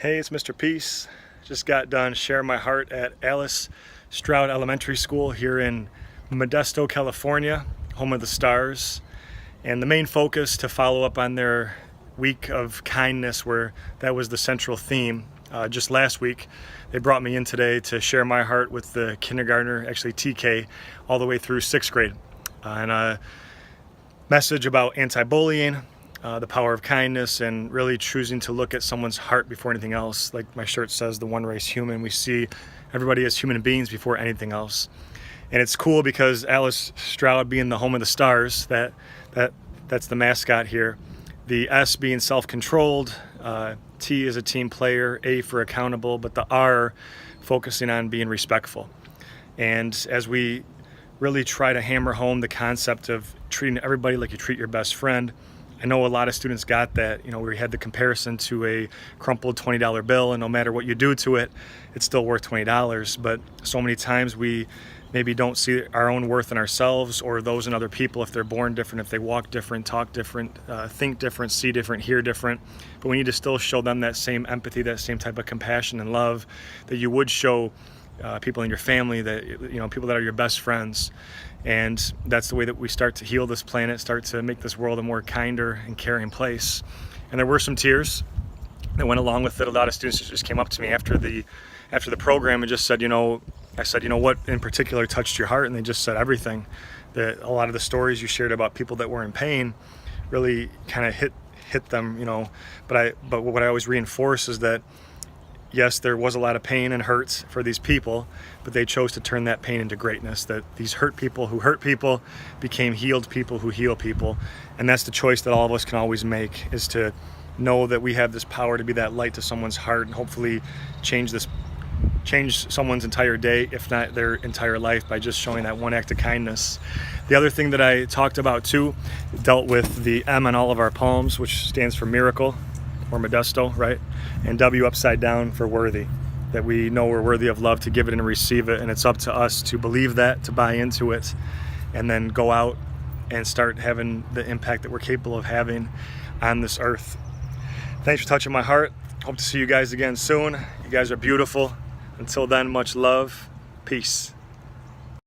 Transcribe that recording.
Hey, it's Mr. Peace. Just got done sharing my heart at Stroud Elementary School here in Modesto, California, home of the stars. And the main focus to follow up on their week of kindness, where that was the central theme. Just last week, they brought me in today to share my heart with the kindergartner, actually TK, all the way through 6th grade. And a message about anti-bullying, the power of kindness, and really choosing to look at someone's heart before anything else. Like my shirt says, the one race human. We see everybody as human beings before anything else. And it's cool because Alice Stroud being the home of the stars, that's the mascot here. The S being self-controlled, T is a team player, A for accountable, but the R focusing on being respectful. And as we really try to hammer home the concept of treating everybody like you treat your best friend, I know a lot of students got that. You know, we had the comparison to a crumpled $20 bill, and no matter what you do to it, it's still worth $20. But so many times we maybe don't see our own worth in ourselves or those in other people if they're born different, if they walk different, talk different, think different, see different, hear different. But we need to still show them that same empathy, that same type of compassion and love that you would show people in your family, that, you know, people that are your best friends. And that's the way that we start to heal this planet, start to make this world a more kinder and caring place. And there were some tears that went along with it. A lot of students just came up to me after the program and just said, I said, what in particular touched your heart? And they just said everything. That a lot of the stories you shared about people that were in pain really kind of hit them, But what I always reinforce is that yes, there was a lot of pain and hurt for these people, but they chose to turn that pain into greatness, that these hurt people who hurt people became healed people who heal people. And that's the choice that all of us can always make, is to know that we have this power to be that light to someone's heart and hopefully change someone's entire day, if not their entire life, by just showing that one act of kindness. The other thing that I talked about too dealt with the M on all of our palms, which stands for miracle, or Modesto, right? And W upside down for worthy, that we know we're worthy of love, to give it and receive it. And it's up to us to believe that, to buy into it, and then go out and start having the impact that we're capable of having on this earth. Thanks for touching my heart. Hope to see you guys again soon. You guys are beautiful. Until then, much love. Peace.